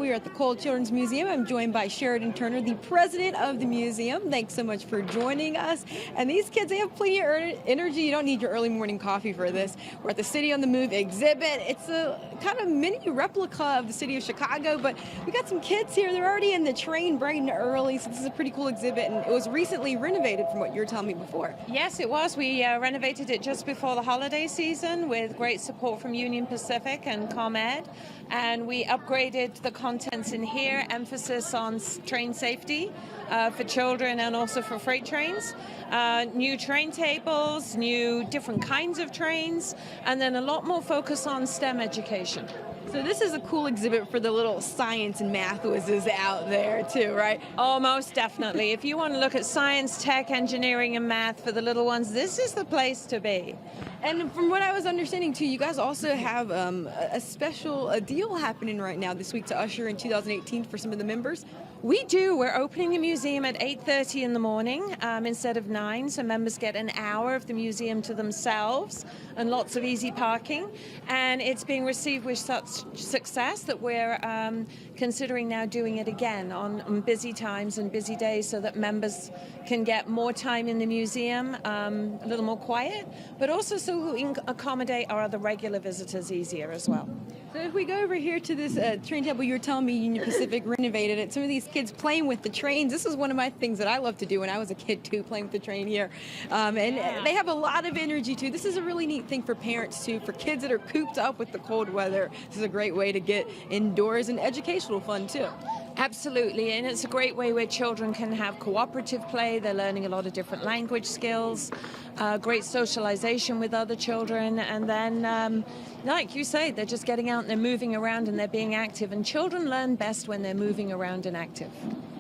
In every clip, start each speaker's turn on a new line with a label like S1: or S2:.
S1: We are at the Cole Children's Museum. I'm joined by Sheridan Turner, the president of the museum. Thanks so much for joining us. And these kids, they have plenty of energy. You don't need your early morning coffee for this. We're at the City on the Move exhibit. It's a kind of mini replica of the city of Chicago, but we got some kids here. They're already in the train bright and early, so this is a pretty cool exhibit, and it was recently renovated from what you were telling me before.
S2: Yes, it was. We renovated it just before the holiday season with great support from Union Pacific and ComEd, and we upgraded the contents in here, emphasis on train safety for children and also for freight trains. New train tables, new different kinds of trains, and then a lot more focus on STEM education.
S1: So this is a cool exhibit for the little science and math whizzes out there too, right?
S2: Oh, most definitely. If you want to look at science, tech, engineering, and math for the little ones, this is the place to be.
S1: And from what I was understanding too, you guys also have a special deal happening right now this week to usher in 2018 for some of the members.
S2: We do. We're opening the museum at 8:30 in the morning instead of 9, so members get an hour of the museum to themselves and lots of easy parking. And it's being received with such success that we're considering now doing it again on busy times and busy days so that members can get more time in the museum, a little more quiet, but also so we can accommodate our other regular visitors easier as well.
S1: So if we go over here to this train table, you were telling me Union Pacific renovated it. Some of these kids playing with the trains. This is one of my things that I love to do when I was a kid too, playing with the train here. And they have a lot of energy too. This is a really neat thing for parents too, for kids that are cooped up with the cold weather. This is a great way to get indoors and educational fun too.
S2: Absolutely, and it's a great way where children can have cooperative play. They're learning a lot of different language skills, great socialization with other children, and then, like you say, they're just getting out and they're moving around and they're being active, and children learn best when they're moving around and active.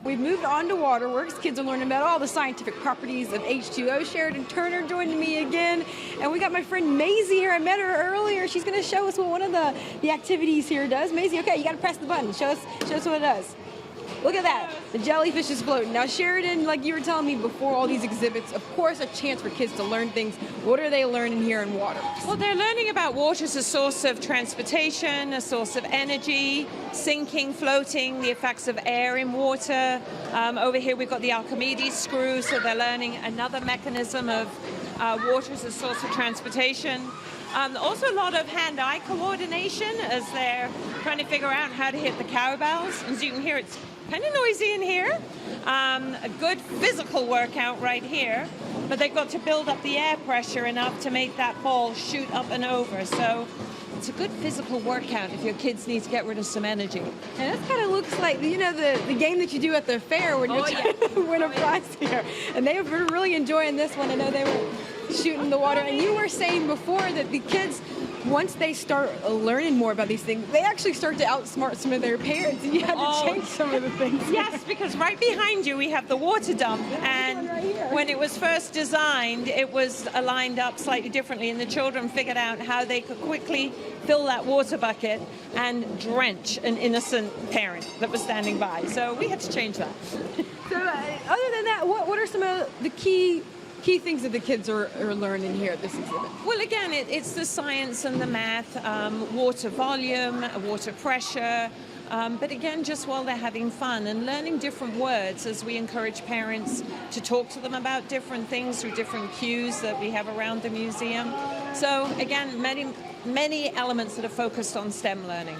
S1: We've moved on to waterworks. Kids are learning about all the scientific properties of H2O. Sheridan Turner joining me again. And we got my friend Maisie here. I met her earlier. She's going to show us what one of the activities here does. Maisie, okay, you got to press the button. Show us what it does. Look at that. The jellyfish is floating. Now, Sheridan, like you were telling me before all these exhibits, of course, a chance for kids to learn things. What are they learning here in water?
S2: Well, they're learning about water as a source of transportation, a source of energy, sinking, floating, the effects of air in water. Over here, we've got the Archimedes screw, so they're learning another mechanism of water as a source of transportation. Also a lot of hand-eye coordination as they're trying to figure out how to hit the cowbells. As you can hear, it's kind of noisy in here. A good physical workout right here, but they've got to build up the air pressure enough to make that ball shoot up and over. So it's a good physical workout if your kids need to get rid of some energy.
S1: And this kind of looks like, you know, the game that you do at the fair when you're trying to win a prize here. And they were really enjoying this one. I know they were shooting the water. And you were saying before that the kids, once they start learning more about these things, they actually start to outsmart some of their parents, and you had to change some of the things.
S2: Yes, because right behind you we have the water dump, and when it was first designed, it was lined up slightly differently, and the children figured out how they could quickly fill that water bucket and drench an innocent parent that was standing by. So we had to change that.
S1: So other than that, what are some of the key things that the kids are learning here at this exhibit?
S2: Well, again, it's the science and the math, water volume, water pressure, but again, just while they're having fun and learning different words as we encourage parents to talk to them about different things through different cues that we have around the museum. So again, many elements that are focused on STEM learning.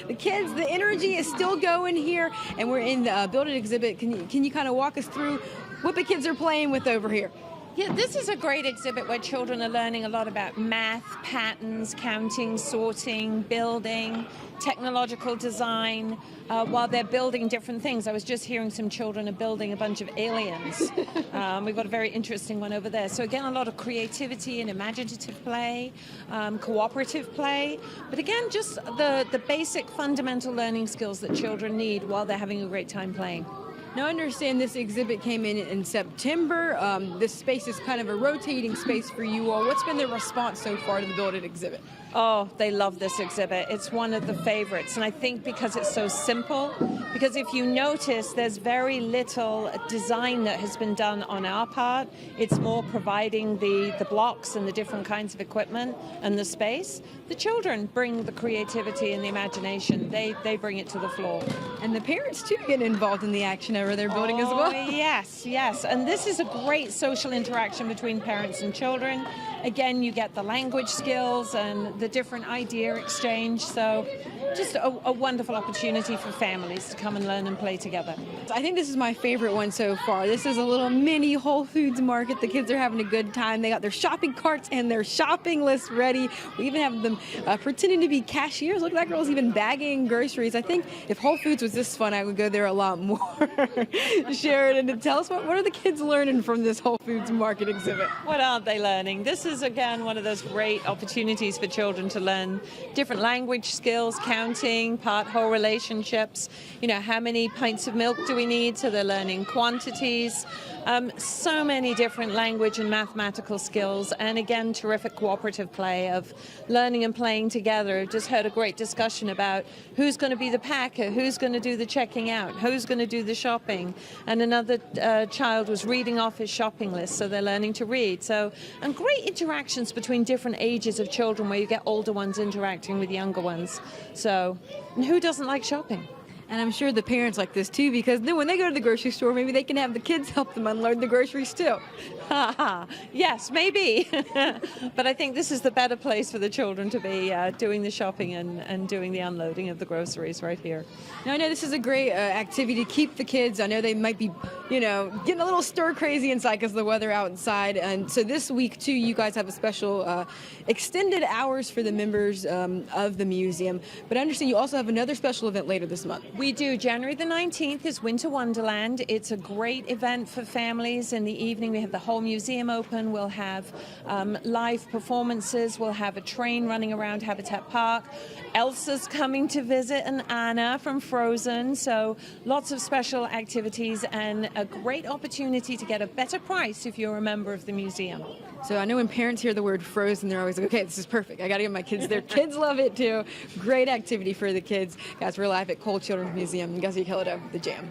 S1: The kids, the energy is still going here, and we're in the Build It exhibit. Can you kind of walk us through what the kids are playing with over here?
S2: Yeah, this is a great exhibit where children are learning a lot about math, patterns, counting, sorting, building, technological design, while they're building different things. I was just hearing some children are building a bunch of aliens. We've got a very interesting one over there. So again, a lot of creativity and imaginative play, cooperative play, but again, just the basic fundamental learning skills that children need while they're having a great time playing.
S1: Now, I understand this exhibit came in September. This space is kind of a rotating space for you all. What's been the response so far to the Build It exhibit?
S2: Oh, they love this exhibit. It's one of the favorites. And I think because it's so simple, because if you notice, there's very little design that has been done on our part. It's more providing the blocks and the different kinds of equipment and the space. The children bring the creativity and the imagination. They bring it to the floor.
S1: And the parents, too, get involved in the action over their building as well.
S2: Yes, yes. And this is a great social interaction between parents and children. Again, you get the language skills and the different idea exchange. So just a wonderful opportunity for families to come and learn and play together.
S1: I think this is my favorite one so far. This is a little mini Whole Foods market. The kids are having a good time. They got their shopping carts and their shopping list ready. We even have them pretending to be cashiers. Look, that girl's even bagging groceries. I think if Whole Foods was this fun, I would go there a lot more. Sheridan, tell us what are the kids learning from this Whole Foods market exhibit?
S2: What aren't they learning? This is, again, one of those great opportunities for children to learn different language skills, counting, part-whole relationships. You know, how many pints of milk do we need? So they're learning quantities. So many different language and mathematical skills, and again, terrific cooperative play of learning and playing together. I've just heard a great discussion about who's going to be the packer, who's going to do the checking out, who's going to do the shopping, and another child was reading off his shopping list, so they're learning to read. So, and great interactions between different ages of children where you get older ones interacting with younger ones. So, and who doesn't like shopping?
S1: And I'm sure the parents like this too, because then when they go to the grocery store, maybe they can have the kids help them unload the groceries too.
S2: Yes, maybe. But I think this is the better place for the children to be doing the shopping and doing the unloading of the groceries right here.
S1: Now, I know this is a great activity to keep the kids. I know they might be, getting a little stir crazy inside because of the weather outside. And so this week too, you guys have a special extended hours for the members of the museum. But I understand you also have another special event later this month.
S2: We do. January the 19th is Winter Wonderland. It's a great event for families. In the evening, we have the whole museum open. We'll have live performances. We'll have a train running around Habitat Park. Elsa's coming to visit, and Anna from Frozen. So lots of special activities and a great opportunity to get a better price if you're a member of the museum.
S1: So I know when parents hear the word Frozen, they're always like, okay, this is perfect. I got to get my kids there. Kids love it too. Great activity for the kids. Guys, we're live at Cole Children's Museum in Ngozi, Canada, the Jam.